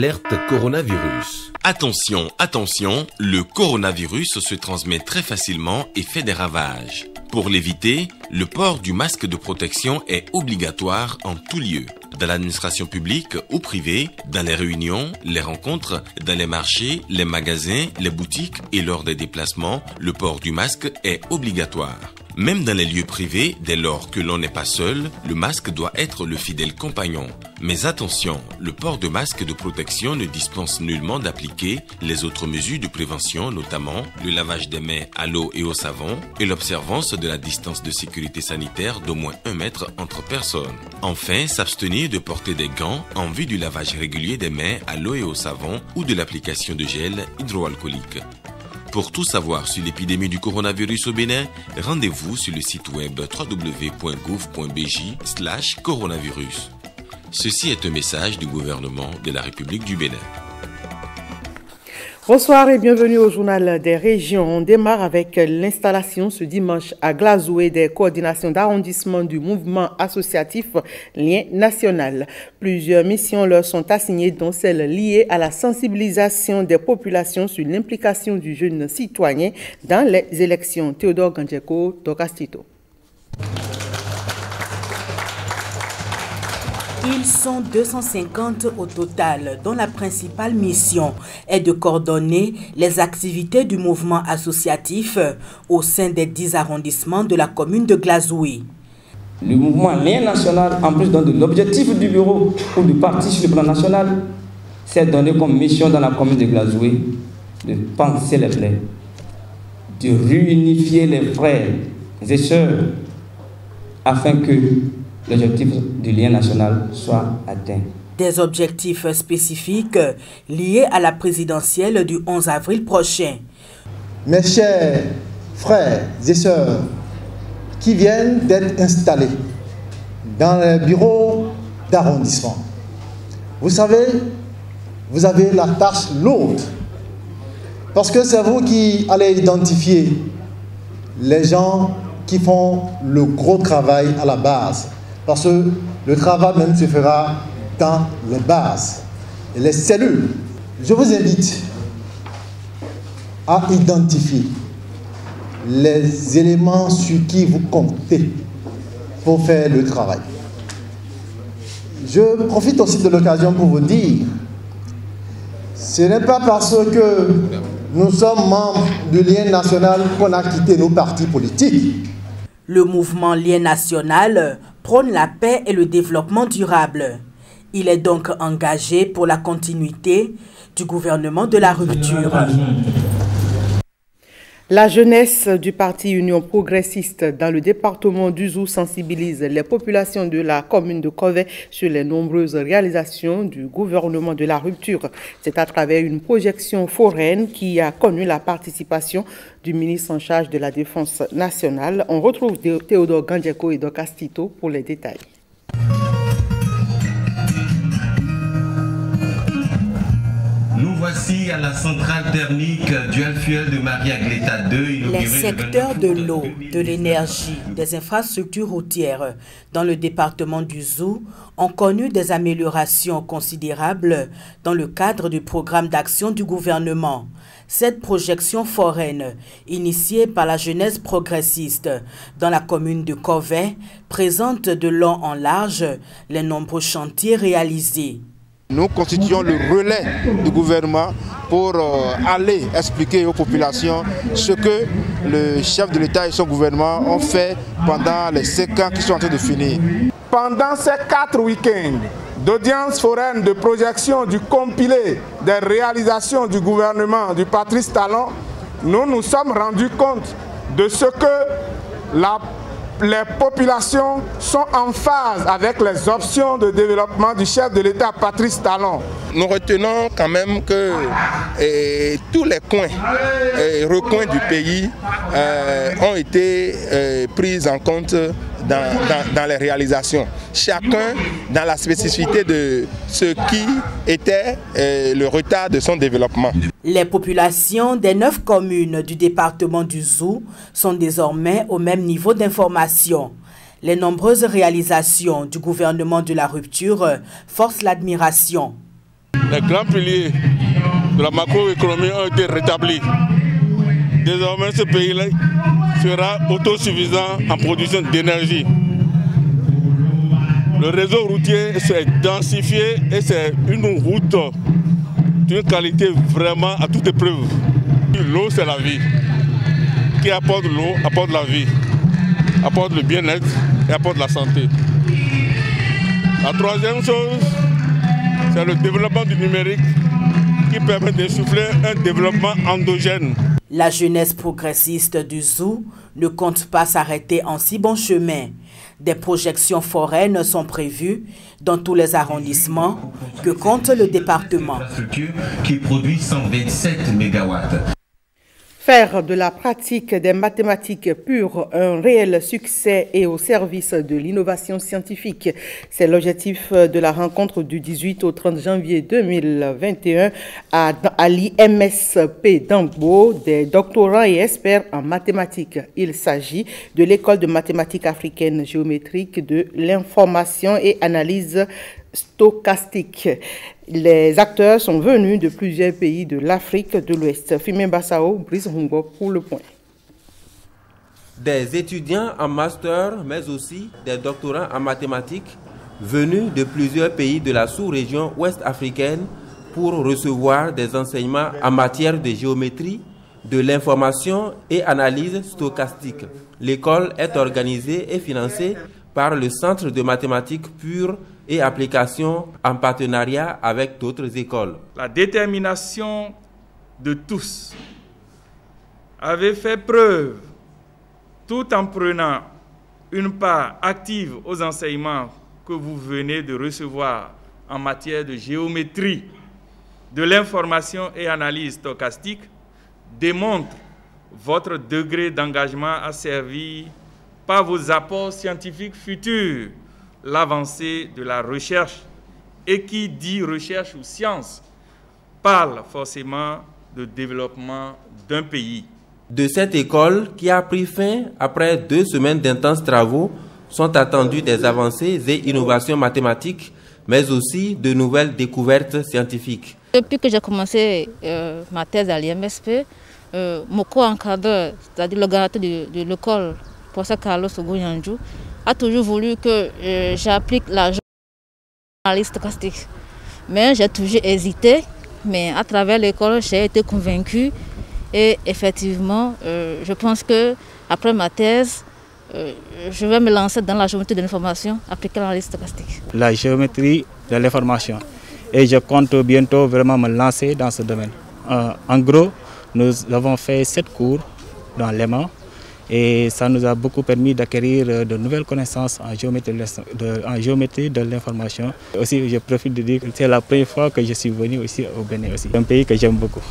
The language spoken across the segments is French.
Alerte coronavirus. Attention, attention, le coronavirus se transmet très facilement et fait des ravages. Pour l'éviter, le port du masque de protection est obligatoire en tout lieu. Dans l'administration publique ou privée, dans les réunions, les rencontres, dans les marchés, les magasins, les boutiques et lors des déplacements, le port du masque est obligatoire. Même dans les lieux privés, dès lors que l'on n'est pas seul, le masque doit être le fidèle compagnon. Mais attention, le port de masque de protection ne dispense nullement d'appliquer les autres mesures de prévention, notamment le lavage des mains à l'eau et au savon et l'observance de la distance de sécurité sanitaire d'au moins 1 mètre entre personnes. Enfin, s'abstenir de porter des gants en vue du lavage régulier des mains à l'eau et au savon ou de l'application de gel hydroalcoolique. Pour tout savoir sur l'épidémie du coronavirus au Bénin, rendez-vous sur le site web www.gouv.bj/coronavirus. Ceci est un message du gouvernement de la République du Bénin. Bonsoir et bienvenue au journal des régions. On démarre avec l'installation ce dimanche à Glazoué des coordinations d'arrondissement du mouvement associatif Lien National. Plusieurs missions leur sont assignées, dont celle liée à la sensibilisation des populations sur l'implication du jeune citoyen dans les élections. Théodore Gandjeko, Docastito. Ils sont 250 au total, dont la principale mission est de coordonner les activités du mouvement associatif au sein des 10 arrondissements de la commune de Glazoué. Le mouvement Lien National, en plus de l'objectif du bureau ou du parti sur le plan national, c'est donné comme mission dans la commune de Glazoué de penser les plaies, de réunifier les frères et sœurs afin que l'objectif du lien national soit atteint. Des objectifs spécifiques liés à la présidentielle du 11 avril prochain. Mes chers frères et sœurs qui viennent d'être installés dans les bureaux d'arrondissement, vous savez, vous avez la tâche lourde parce que c'est vous qui allez identifier les gens qui font le gros travail à la base. Parce que le travail même se fera dans les bases et les cellules. Je vous invite à identifier les éléments sur qui vous comptez pour faire le travail. Je profite aussi de l'occasion pour vous dire, ce n'est pas parce que nous sommes membres du Lien National qu'on a quitté nos partis politiques. Le mouvement Lien National prône la paix et le développement durable. Il est donc engagé pour la continuité du gouvernement de la rupture. La jeunesse du parti Union progressiste dans le département d'Ouzou sensibilise les populations de la commune de Kovey sur les nombreuses réalisations du gouvernement de la rupture. C'est à travers une projection foraine qui a connu la participation du ministre en charge de la Défense nationale. On retrouve Théodore Gandjeko et Docastito pour les détails. Nous voici à la centrale thermique dual fuel de Maria-Gleta 2. Les secteurs de l'eau, de l'énergie, des infrastructures routières dans le département d'Ouzou ont connu des améliorations considérables dans le cadre du programme d'action du gouvernement. Cette projection foraine, initiée par la jeunesse progressiste dans la commune de Kovey, présente de long en large les nombreux chantiers réalisés. Nous constituons le relais du gouvernement pour aller expliquer aux populations ce que le chef de l'État et son gouvernement ont fait pendant les 5 ans qui sont en train de finir. Pendant ces 4 week-ends d'audience foraine de projection du compilé des réalisations du gouvernement du Patrice Talon, nous nous sommes rendus compte de ce que les populations sont en phase avec les options de développement du chef de l'État Patrice Talon. Nous retenons quand même que tous les recoins du pays ont été pris en compte dans les réalisations. Chacun dans la spécificité de ce qui était le retard de son développement. Les populations des 9 communes du département d'Ouzou sont désormais au même niveau d'information. Les nombreuses réalisations du gouvernement de la rupture forcent l'admiration. les grands piliers de la macroéconomie ont été rétablis. Désormais, ce pays-là sera autosuffisant en production d'énergie. Le réseau routier s'est densifié et c'est une route d'une qualité vraiment à toute épreuve. L'eau, c'est la vie. Qui apporte l'eau, apporte la vie, apporte le bien-être et apporte la santé. La troisième chose, c'est le développement du numérique qui permet d'insuffler un développement endogène. La jeunesse progressiste du Zou ne compte pas s'arrêter en si bon chemin. Des projections foraines sont prévues dans tous les arrondissements que compte le département. Qui produit 127 MW. Faire de la pratique des mathématiques pures un réel succès et au service de l'innovation scientifique. C'est l'objectif de la rencontre du 18 au 30 janvier 2021 à l'IMSP d'Angbo des doctorants et experts en mathématiques. Il s'agit de l'école de mathématiques africaines géométriques de l'information et analyse stochastique. Les acteurs sont venus de plusieurs pays de l'Afrique de l'Ouest. Fimé Bassao, Brice Hungo pour le point. Des étudiants en master, mais aussi des doctorants en mathématiques venus de plusieurs pays de la sous-région ouest africaine pour recevoir des enseignements en matière de géométrie, de l'information et analyse stochastique. L'école est organisée et financée par le Centre de mathématiques pures et applications en partenariat avec d'autres écoles. La détermination de tous avait fait preuve, tout en prenant une part active aux enseignements que vous venez de recevoir en matière de géométrie, de l'information et analyse stochastique, démontre votre degré d'engagement à servir par vos apports scientifiques futurs l'avancée de la recherche, et qui dit recherche ou science parle forcément de développement d'un pays. De cette école qui a pris fin après 2 semaines d'intenses travaux sont attendues des avancées et innovations mathématiques, mais aussi de nouvelles découvertes scientifiques. Depuis que j'ai commencé ma thèse à l'IMSP, mon co-encadreur, c'est-à-dire le gardien de l'école, professeur Carlos Ogoyanju, a toujours voulu que j'applique la analyse stochastique. Mais j'ai toujours hésité, mais à travers l'école, j'ai été convaincue. Et effectivement, je pense que après ma thèse, je vais me lancer dans la géométrie de l'information appliquée à l'analyse stochastique. La géométrie de l'information. Et je compte bientôt vraiment me lancer dans ce domaine. En gros, nous avons fait 7 cours dans l'EMA. Et ça nous a beaucoup permis d'acquérir de nouvelles connaissances en géométrie de l'information. Aussi, je profite de dire que c'est la première fois que je suis venu ici au Bénin. C'est un pays que j'aime beaucoup.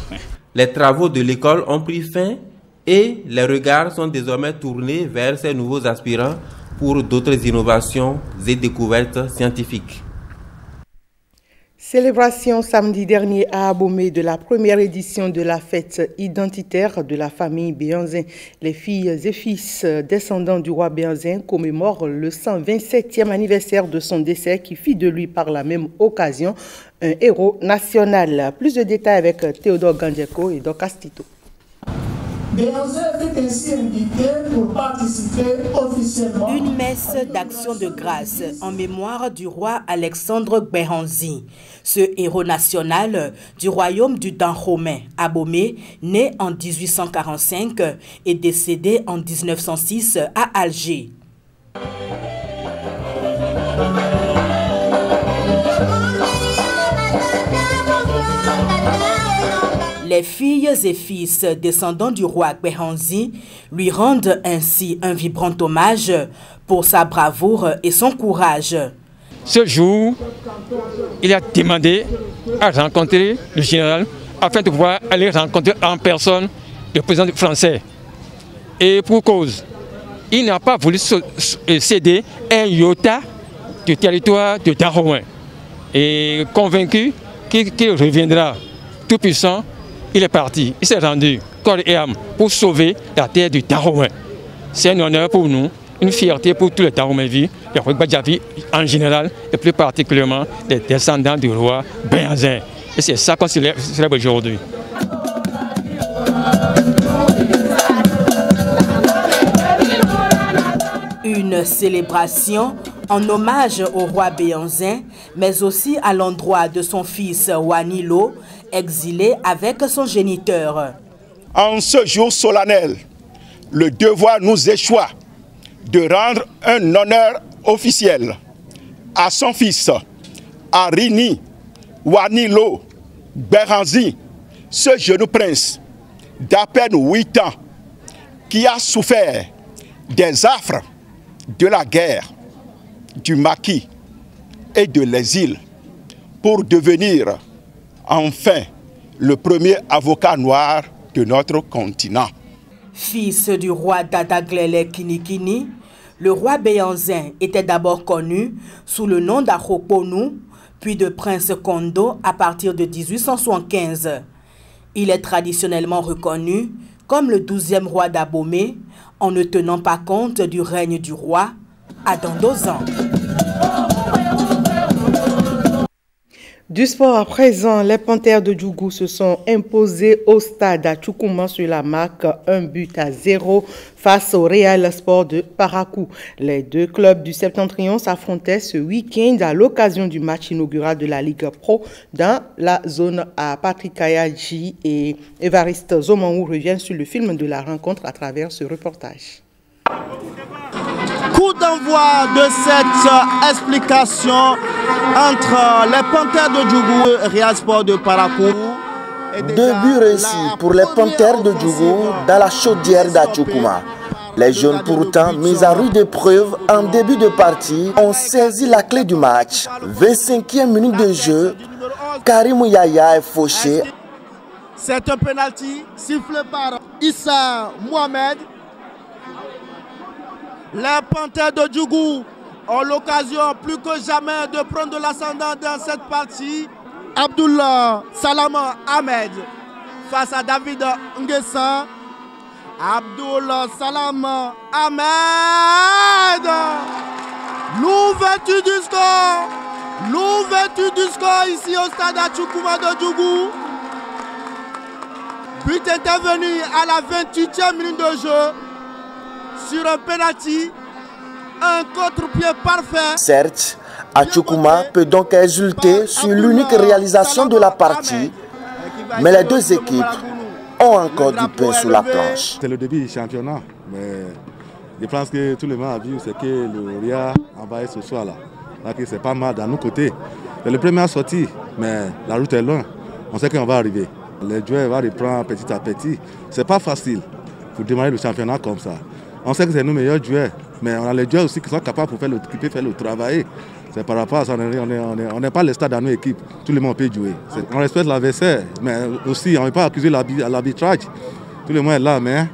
Les travaux de l'école ont pris fin et les regards sont désormais tournés vers ces nouveaux aspirants pour d'autres innovations et découvertes scientifiques. Célébration samedi dernier à Abomey de la première édition de la fête identitaire de la famille Béhanzin. Les filles et fils descendants du roi Béhanzin commémorent le 127e anniversaire de son décès qui fit de lui par la même occasion un héros national. Plus de détails avec Théodore Gandjeko et Doc Astito. Béhanzin fut ainsi invité pour participer officiellement. Une messe d'action de grâce en mémoire du roi Alexandre Béhanzin, ce héros national du royaume du Dahomey, Abomey, né en 1845 et décédé en 1906 à Alger. Les filles et fils descendants du roi Béhanzin lui rendent ainsi un vibrant hommage pour sa bravoure et son courage. Ce jour, il a demandé à rencontrer le général afin de pouvoir aller rencontrer en personne le président français. Et pour cause, il n'a pas voulu céder un iota du territoire de Dahomey. Et convaincu qu'il reviendra tout puissant, il est parti, il s'est rendu corps et âme pour sauver la terre du Dahomey. C'est un honneur pour nous, une fierté pour tous les Dahomevis, les Badjavi en général et plus particulièrement les descendants du roi Béhanzin. Et c'est ça qu'on célèbre aujourd'hui. Une célébration en hommage au roi Béanzin, mais aussi à l'endroit de son fils Wanilo, exilé avec son géniteur. En ce jour solennel, le devoir nous échoit de rendre un honneur officiel à son fils, Arini Wanilo Béranzi, ce jeune prince d'à peine 8 ans qui a souffert des affres de la guerre, du maquis et de l'exil pour devenir enfin le premier avocat noir de notre continent. Fils du roi Dadaglele Kinikini, le roi Béanzin était d'abord connu sous le nom d'Aroponu, puis de Prince Kondo à partir de 1875. Il est traditionnellement reconnu comme le 12e roi d'Abomey, en ne tenant pas compte du règne du roi Adandozan. Du sport à présent, les Panthères de Djougou se sont imposés au stade à Tchoukouma sur la marque 1-0 face au Real Sport de Parakou. Les deux clubs du Septentrion s'affrontaient ce week-end à l'occasion du match inaugural de la Ligue Pro dans la zone à Patrick Ayaji et Évariste Zomanou reviennent sur le film de la rencontre à travers ce reportage. Coup d'envoi de cette explication entre les Panthères de Djougou et Real Sport de Parakou. 2 buts réussis pour les Panthères de Djougou dans la chaudière d'Atchoukouma. Les jeunes pourtant mis à rude épreuve en début de partie ont saisi la clé du match. 25e minute de jeu, Karim Yaya est fauché. C'est un penalty sifflé par Issa Mohamed. Les Panthères de Djougou ont l'occasion plus que jamais de prendre l'ascendant dans cette partie. Abdullah Salama Ahmed face à David Nguessa. Abdullah Salama Ahmed. L'ouverture du score. L'ouverture du score ici au stade Atchoukouma de Djougou. But intervenu à la 28e minute de jeu. Sur un penalty, un contre-pied parfait. Certes, Atchoukouma peut donc exulter sur l'unique réalisation de la partie, mais les deux équipes ont encore du pain sur la planche. C'est le début du championnat, mais je pense que tout le monde a vu ce que le Real a envoyé ce soir-là. C'est pas mal dans nos côtés. C'est le premier sorti, mais la route est loin. On sait qu'on va arriver. Les joueurs vont reprendre petit à petit. C'est pas facile pour démarrer le championnat comme ça. On sait que c'est nos meilleurs joueurs, mais on a les joueurs aussi qui sont capables de faire le travail. C'est par rapport à ça, on n'est pas le stade dans nos équipes. Tout le monde peut jouer. On respecte l'adversaire, mais aussi on ne peut pas accuser l'arbitrage. Tout le monde est là, mais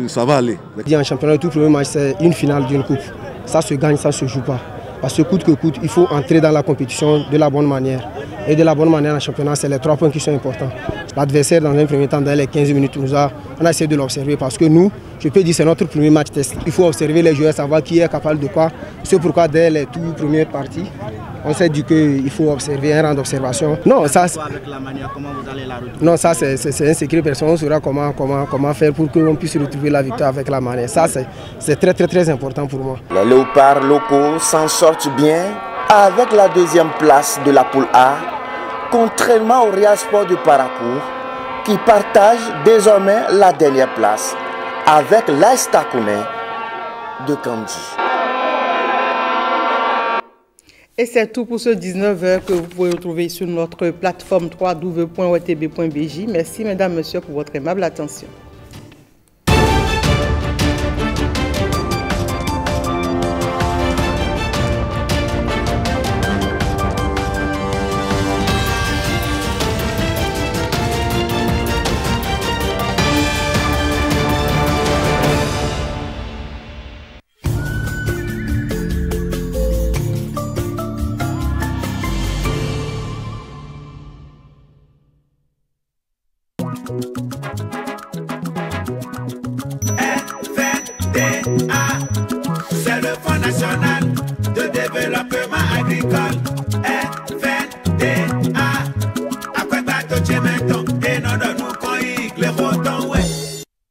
ça va aller. En championnat, le tout premier match, c'est une finale d'une coupe. Ça se gagne, ça ne se joue pas. Parce que coûte que coûte, il faut entrer dans la compétition de la bonne manière. Et de la bonne manière en championnat, c'est les 3 points qui sont importants. L'adversaire, dans un premier temps, dans les 15 minutes, on a essayé de l'observer parce que nous, je peux dire, c'est notre premier match test. Il faut observer les joueurs, savoir qui est capable de quoi. C'est pourquoi, dès les toutes premières parties, on s'est dit qu'il faut observer un rang d'observation. Non, ça, avec la manière, comment vous allez la retrouver? Non, ça, c'est un secret personnel. On saura comment faire pour qu'on puisse retrouver la victoire avec la manière. Ça, c'est très, très, très important pour moi. Les léopards locaux s'en sortent bien avec la 2e place de la poule A, contrairement au Real Sport de Parakou, qui partage désormais la dernière place avec l'AS Takounais de Kandji. Et c'est tout pour ce 19h que vous pouvez retrouver sur notre plateforme www.wtb.bj. Merci mesdames, messieurs pour votre aimable attention.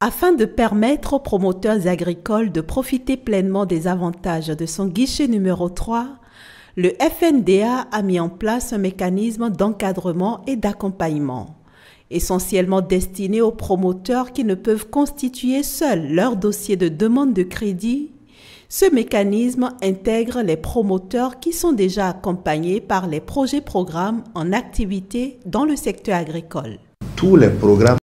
Afin de permettre aux promoteurs agricoles de profiter pleinement des avantages de son guichet numéro 3, le FNDA a mis en place un mécanisme d'encadrement et d'accompagnement, essentiellement destiné aux promoteurs qui ne peuvent constituer seuls leur dossier de demande de crédit. Ce mécanisme intègre les promoteurs qui sont déjà accompagnés par les projets-programmes en activité dans le secteur agricole. Tous les programmes